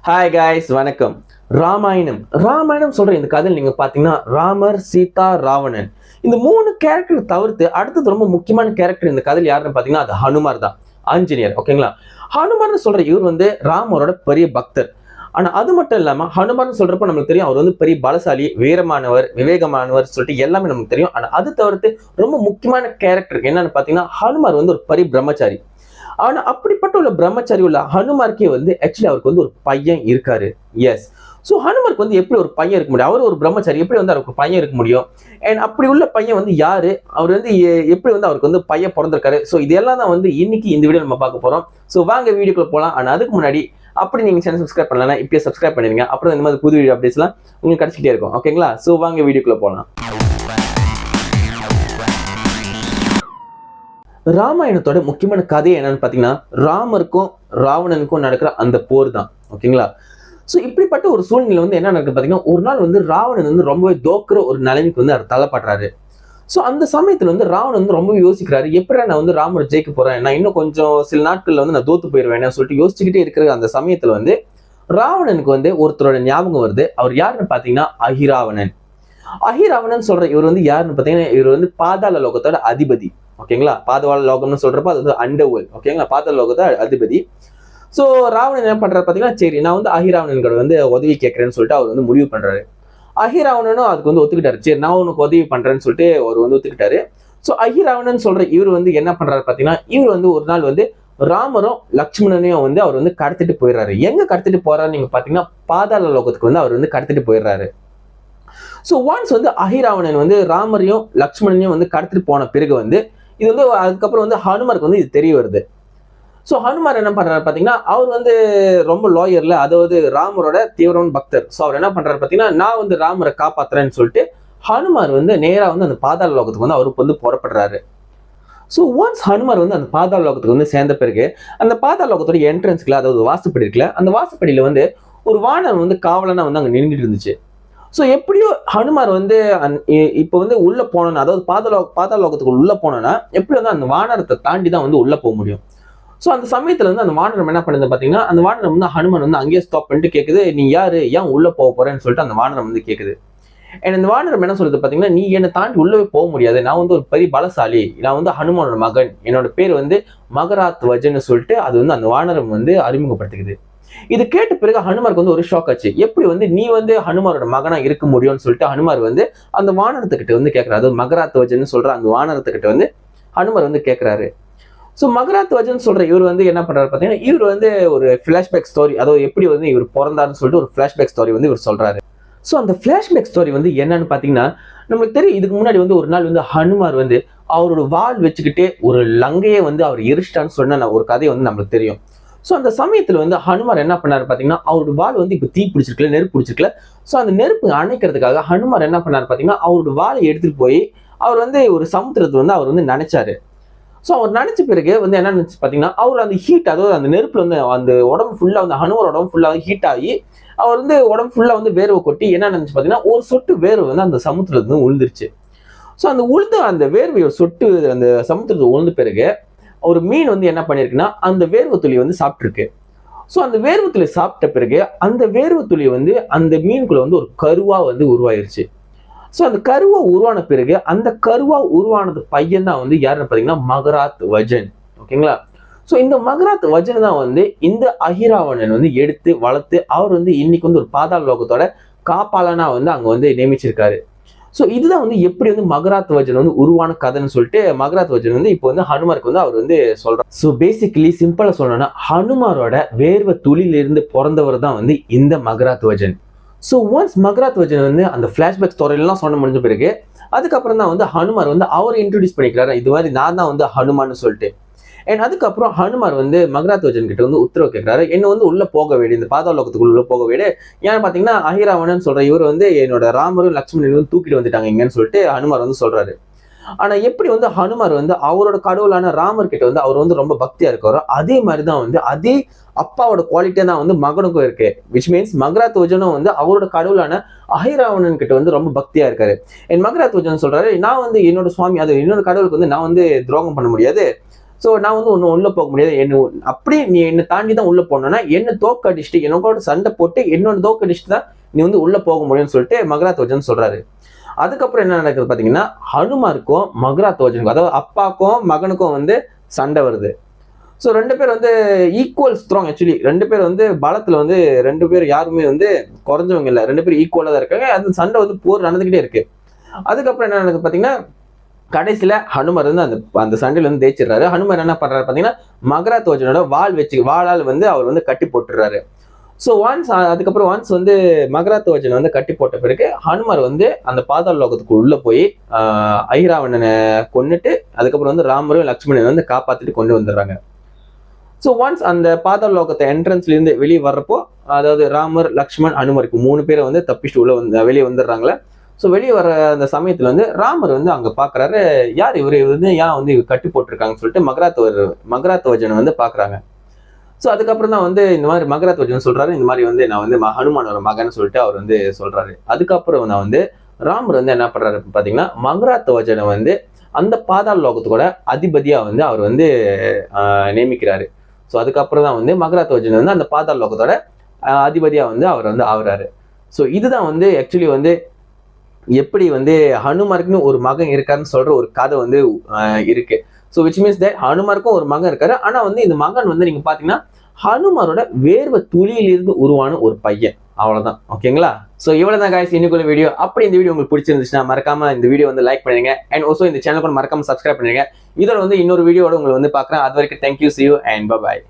Hi guys, வணக்கம். ராமாயணம் சொல்ற இந்த கதையில் நீங்க பாத்தீங்கன்னா ராமர், சீதா, ராவணன் இந்த 3 கேரக்டர் தவிர்த்து அடுத்தது ரொம்ப முக்கியமான கேரக்டர் இந்த கதையில் யாருன்னு பாத்தீங்கன்னா அது ஹனுமார் தான். ஆஞ்சநேயர். ஓகேங்களா? ஹனுமார்னு சொல்ற இவர் ராமரோட பெரிய பக்தர். ஆனா அது மட்டும் இல்லாம ஹனுமார்னு சொல்றப்ப நமக்கு தெரியும் அவர் பெரிய பலசாலி, வீரமானவர், விவேகமானவர் சொல்லிட்டு எல்லாமே நமக்கு தெரியும். ஆனா அது தவிர்த்து ரொம்ப முக்கியமான கேரக்டர் என்னன்னு பாத்தீங்கன்னா ஹனுமார் ஒரு பெரிய பிரம்மச்சாரி. ஆனா அப்படிப்பட்ட உள்ள பிரம்மச்சாரி உள்ள ஹனுமார்க்கே ஆக்சுவலி அவருக்கு ஒரு பையன் இருக்காரு. எஸ். ஸோ ஹனுமாருக்கு எப்படி ஒரு பையன் இருக்க முடியும்? அவர் ஒரு பிரம்மச்சாரி, எப்படி அவருக்கு பையன் இருக்க முடியும்? அண்ட் அப்படி உள்ள பையன் யாரு? அவர் எப்படி அவருக்கு பையன் பிறந்திருக்காரு? ஸோ இதெல்லாம் தான் இன்னைக்கு இந்த வீடியோ நம்ம பார்க்க போறோம். ஸோ வாங்க வீடியோக்குள்ள போகலாம். ஆனா அதுக்கு முன்னாடி அப்படி நீங்க சேனல் சப்ஸ்கிரைப் பண்ணலாம், இப்பயே சப்ஸ்கிரைப் பண்ணிருங்க. அப்புறம் இந்த மாதிரி புது வீடியோ அப்டேட்ஸ்லாம் உங்களுக்கு கிடைச்சிட்டே இருக்கும். ஓகேங்களா? ஸோ வாங்க வீடியோக்குள்ள போகலாம். ராமாயணத்தோட முக்கியமான கதை என்னன்னு பாத்தீங்கன்னா ராமருக்கும் ராவணனுக்கும் நடக்கிற அந்த போர் தான். ஓகேங்களா? சோ இப்படிப்பட்ட ஒரு சூழ்நிலை என்ன நடக்குது பாத்தீங்கன்னா, ஒரு நாள் ராவணன் ரொம்பவே தோக்குற ஒரு நிலைமைக்கு அவர் தள்ளப்படுறாரு. சோ அந்த சமயத்துல ராவணன் ரொம்ப யோசிக்கிறாரு, எப்படி நான் ராமர் ஜெயிக்க போறேன், நான் இன்னும் கொஞ்சம் சில நாட்கள்ல நான் தோத்து போயிருவேன் சொல்லிட்டு யோசிச்சுக்கிட்டே இருக்கிற அந்த சமயத்துல ராவணனுக்கு ஒருத்தரோட ஞாபகம் வருது. அவர் யாருன்னு பாத்தீங்கன்னா அஹிராவணன். அஹிராவணன் சொல்ற இவர் யாருன்னு பாத்தீங்கன்னா, இவர் பாதாள லோகத்தோட அதிபதி. ஓகேங்களா? பாதாள லோகம்னு சொல்றப்ப அது அண்டர்வேர்ல்ட். ஓகேங்களா? பாதாள லோகத்தோட அதிபதி. சோ ராவணன் என்ன பண்றாரு பாத்தீங்கன்னா, சரி நான் அஹிராவணன் கூட உதவி கேட்கறேன்னு சொல்லிட்டு அவர் முடிவு பண்றாரு. அஹிராவணனும் அதுக்கு ஒத்துக்கிட்டாரு. சரி நான் உனக்கு உதவி பண்றேன்னு சொல்லிட்டு அவர் ஒத்துக்கிட்டாரு. சோ அஹிராவணன் சொல்ற இவர் என்ன பண்றாரு பாத்தீங்கன்னா, இவர் ஒரு நாள் ராமரும் லக்ஷ்மணனையும் அவர் கடத்திட்டு போயிடுறாரு. எங்க கடத்திட்டு போறாரு நீங்க பாத்தீங்கன்னா, பாதாள லோகத்துக்கு அவர் கடத்திட்டு போயிடுறாரு. சோ ஒன்ஸ் அஹிராவணன் ராமரையும் லக்ஷ்மணனையும் கடத்திட்டு போன பிறகு இது அதுக்கப்புறம் ஹனுமாருக்கு இது தெரிய வருது. சோ ஹனுமார் என்ன பண்றாரு பாத்தீங்கன்னா, அவர் ரொம்ப லாயர்ல, அதாவது ராமரோட தீவிரமான பக்தர். சோ அவர் என்ன பண்றாரு பாத்தீங்கன்னா, நான் ராமரை காப்பாத்துறேன்னு சொல்லிட்டு ஹனுமார் நேரா அந்த பாதாள லோகத்துக்கு அவருக்கு புறப்படுறாரு. சோ ஒன்ஸ் ஹனுமார் அந்த பாதாள லோகத்துக்கு சேர்ந்த பிறகு அந்த பாதாள லோகத்தோட என்ட்ரன்ஸ்க்குள்ள, அதாவது வாசப்படி இருக்குல்ல, அந்த வாசப்படியில ஒரு வானம் காவலனா அங்க நின்றுட்டு இருந்துச்சு. சோ எப்படியோ ஹனுமார் இப்ப உள்ள போனோம்னா, அதாவது பாதாள லோகத்துக்கு உள்ள போனோம்னா எப்படி அந்த வானரத்தை தாண்டி தான் உள்ள போக முடியும். சோ அந்த சமயத்துல அந்த வானரம் என்ன பண்ணுது பாத்தீங்கன்னா, அந்த வானரம் ஹனுமான் அங்கேயே ஸ்டாப் பண்ணிட்டு கேக்குது, நீ யாரு, ஏன் உள்ள போக போறேன்னு சொல்லிட்டு அந்த வானரம் கேக்குது. அந்த வானரம் என்ன சொல்லுது பாத்தீங்கன்னா, நீ என்னை தாண்டி உள்ளவே போக முடியாது, நான் ஒரு பெரிய பலசாலி, நான் ஹனுமானோட மகன், என்னோட பேர் மகராத் வஜன்னு சொல்லிட்டு அது அந்த வானரம் அறிமுகப்படுத்துக்குது. இது கேட்ட பிறகு ஹனுமாருக்கு ஒரு ஷாக் ஆச்சு. எப்படி நீ ஹனுமாரோட மகனா இருக்க முடியும்னு சொல்லிட்டு ஹனுமார் அந்த வானரத்துக்கிட்ட கேட்கிறாரு. அதாவது மகராத் வஜன் சொல்ற அந்த வானரத்துக்கிட்ட ஹனுமார் கேட்கிறாரு. சோ மகராத் வஜன் சொல்ற இவர் என்ன பண்றாரு பாத்தீங்கன்னா, இவர் ஒரு பிளாஷ்பேக் ஸ்டோரி, அதாவது எப்படி இவர் பிறந்தாருன்னு சொல்லிட்டு ஒரு பிளாஷ்பேக் ஸ்டோரி இவர் சொல்றாரு. சோ அந்த பிளாஷ்பேக் ஸ்டோரி என்னன்னு பாத்தீங்கன்னா, நமக்கு தெரியும் இதுக்கு முன்னாடி ஒரு நாள் ஹனுமார் அவரோட வாள் வச்சுக்கிட்டே ஒரு லங்கையை அவர் எரிச்சிட்டான்னு சொன்ன ஒரு கதை நம்மளுக்கு தெரியும். சோ அந்த சமயத்துல ஹனுமார் என்ன பண்ணாரு பாத்தீங்கன்னா, அவரோட வாள் இப்ப தீ பிடிச்சிருக்கல, நெருப்பு பிடிச்சிருக்கல. சோ அந்த நெருப்பு அணைக்கிறதுக்காக ஹனுமார் என்ன பண்ணாரு பாத்தீங்கன்னா, அவரோட வாளை எடுத்துட்டு போய் அவர் ஒரு சமுத்திரத்தை அவர் நினைச்சாரு. சோ அவர் நினைச்ச பிறகு என்ன நினைச்சு பாத்தீங்கன்னா, அவர் அந்த ஹீட், அதாவது அந்த நெருப்புல அந்த உடம்பு ஃபுல்லா ஹனுமார் உடம்பு ஃபுல்லா ஹீட் ஆகி அவர் உடம்பு ஃபுல்லா வேர்வை கொட்டி என்ன நினைச்சு பாத்தீங்கன்னா, ஒரு சொட்டு வேர்வை அந்த சமுத்திரத்துல உழுந்துருச்சு. சோ அந்த உழுந்த அந்த வேர்வையை சொட்டு அந்த சமுத்திரத்தை உழுந்த பிறகு ஒரு மீன் என்ன பண்ணிருக்குன்னா, அந்த வேர்வை துளி சாப்பிட்டு இருக்கு. சோ அந்த வேர்வை துளி சாப்பிட்ட பிறகு அந்த வேர்வை துளி அந்த மீனுக்குள்ள ஒரு கருவா உருவாயிருச்சு. சோ அந்த கருவா உருவான பிறகு அந்த கருவா உருவானது பையன் தான் யாருன்னு பாத்தீங்கன்னா மகராத் வஜன். ஓகேங்களா? சோ இந்த மகராத் வஜன் தான் இந்த அஹிராவணன் எடுத்து வளர்த்து அவர் இன்னைக்கு ஒரு பாதாள லோகத்தோட காப்பாளனா அங்க நியமிச்சிருக்காரு. சோ இதுதான் எப்படி மகராத் வஜன் உருவான கதைன்னு சொல்லிட்டு மகராத் வஜன் இப்போ ஹனுமாருக்கு அவர் சொல்றாரு. சோ பேசிக்கலி சிம்பிளா சொல்லணும்னா, ஹனுமாரோட வேர்வை துளியில இருந்து பிறந்தவர் தான் இந்த மகராத் வஜன். சோ ஒன்ஸ் மகராத் வஜன் அந்த பிளாஷ்பேக் ஸ்டோரி எல்லாம் சொன்ன முடிஞ்ச பிறகு அதுக்கப்புறம் தான் ஹனுமார் அவரை இன்ட்ரோடியூஸ் பண்ணிக்கிறாரு, இது மாதிரி நான் தான் ஹனுமான்னு சொல்லிட்டு. அண்ட் அதுக்கப்புறம் ஹனுமார் மகராத் வஜன் கிட்ட உத்தரவு கேட்கிறாரு, என்ன உள்ள போக வேண்டிய, இந்த பாதாள லோகத்துக்குள்ள உள்ள போக வேண்டிய. ஏன்னு பாத்தீங்கன்னா, அஹிராவணன் சொல்ற இவர் என்னோட ராமரும் லக்ஷ்மணனும் தூக்கிட்டு வந்துட்டாங்க இங்கன்னு சொல்லிட்டு ஹனுமார் சொல்றாரு. ஆனா எப்படி ஹனுமார் அவரோட கடவுளான ராமர் கிட்ட அவர் ரொம்ப பக்தியா இருக்காரோ, அதே மாதிரிதான் அதே அப்பாவோட குவாலிட்டியா தான் மகனுக்கும் இருக்கு. விச் மீன்ஸ் மகராத் வஜனும் அவரோட கடவுளான அஹிராவணன் கிட்ட ரொம்ப பக்தியா இருக்காரு. என் மகராத் வஜன் சொல்றாரு, நான் என்னோட சுவாமி, அது என்னோட கடவுளுக்கு நான் துரோகம் பண்ண முடியாது. ஸோ நான் வந்து ஒன்றும் உள்ள போக முடியாது, என்ன அப்படியே நீ என்னை தாண்டி தான் உள்ள போனோம்னா என்ன தோக்கடிச்சுட்டு என்னோட சண்டை போட்டு என்னோட தோக்கடிச்சுட்டு தான் நீ வந்து உள்ள போக முடியும்னு சொல்லிட்டு மகராத்வஜன் சொல்றாரு. அதுக்கப்புறம் என்ன நடக்குது பாத்தீங்கன்னா, ஹனுமாருக்கும் மகராத்வஜனுக்கும், அதாவது அப்பாக்கும் மகனுக்கும் வந்து சண்டை வருது. ஸோ 2 பேர் வந்து ஈக்குவல் ஸ்ட்ராங். ஆக்சுவலி 2 பேர் வந்து பலத்துல வந்து 2 பேர் யாருமே வந்து குறைஞ்சவங்க இல்லை, 2 பேர் ஈக்குவலா தான் இருக்காங்க. அந்த சண்டை வந்து போர் நடந்துகிட்டே இருக்கு. அதுக்கப்புறம் என்ன நடக்குது பாத்தீங்கன்னா, கடைசியில ஹனுமர் வந்து அந்த சண்டையில வந்து தேய்ச்சிடுறாரு. ஹனுமர் என்ன பண்றாரு பாத்தீங்கன்னா, மகராத்வஜனோட வாளால் வந்து அவர் வந்து கட்டி போட்டுறாரு. ஸோ அதுக்கப்புறம் வந்து மகராத்வஜன் வந்து கட்டி போட்ட பிறகு ஹனுமர் வந்து அந்த பாதாள லோகத்துக்கு உள்ள போய் ஐராவணனை கொன்னுட்டு அதுக்கப்புறம் வந்து ராமரும் லக்ஷ்மணன் வந்து காப்பாத்திட்டு கொண்டு வந்துடுறாங்க. ஸோ ஒன்ஸ் அந்த பாதாள லோகத்தை என்ட்ரன்ஸ்ல இருந்து வெளியே வர்றப்போ, அதாவது ராமர், லக்ஷ்மண், ஹனுமருக்கு 3 பேரை வந்து தப்பிச்சுட்டு உள்ள வெளியே வந்துடுறாங்களே. ஸோ வெளியே வர அந்த சமயத்துல வந்து ராமர் வந்து அங்க பாக்குறாரு, யார் இவரு வந்து ஏன் வந்து இவர் கட்டி போட்டிருக்காங்கன்னு சொல்லிட்டு மகராத்வஜனை வந்து பாக்குறாங்க. ஸோ அதுக்கப்புறம் தான் வந்து இந்த மாதிரி மகராத்வஜன் சொல்றாரு, இந்த மாதிரி வந்து நான் வந்து ஹனுமானோட மகன் சொல்லிட்டு அவர் வந்து சொல்றாரு. அதுக்கப்புறம் நான் வந்து ராமர் வந்து என்ன பண்றாரு பாத்தீங்கன்னா, மகராத்வஜனை வந்து அந்த பாதாள லோகத்தோட அதிபதியா வந்து அவர் வந்து நியமிக்கிறாரு. ஸோ அதுக்கப்புறம் தான் வந்து மகராத்வஜன் வந்து அந்த பாதாள லோகத்தோட அதிபதியா வந்து அவர் வந்து ஆகுறாரு. ஸோ இதுதான் வந்து ஆக்சுவலி வந்து எப்படி வந்து ஹனுமாருக்குன்னு ஒரு மகன் இருக்காருன்னு சொல்ற ஒரு கதை வந்து இருக்கு. ஸோ விச் மீன்ஸ் தட் ஹனுமாருக்கும் ஒரு மகன் இருக்காரு. ஆனா வந்து இந்த மகன் வந்து நீங்க பாத்தீங்கன்னா ஹனுமாரோட வேர்வை துளியிலிருந்து உருவான ஒரு பையன், அவ்வளவுதான். ஓகேங்களா? ஸோ இவ்வளவுதான் guys இன்னைக்குள்ள வீடியோ. அப்படி இந்த வீடியோ உங்களுக்கு பிடிச்சிருந்துச்சுன்னா மறக்காம இந்த வீடியோ வந்து லைக் பண்ணுங்க. அண்ட் ஆல்சோ இந்த சேனல் கூட மறக்காம சப்ஸ்கிரைப் பண்ணுங்க. இதோட வந்து இன்னொரு வீடியோட உங்களை வந்து பாக்குறேன். அது வரைக்கும் thank you, see you and bye bye.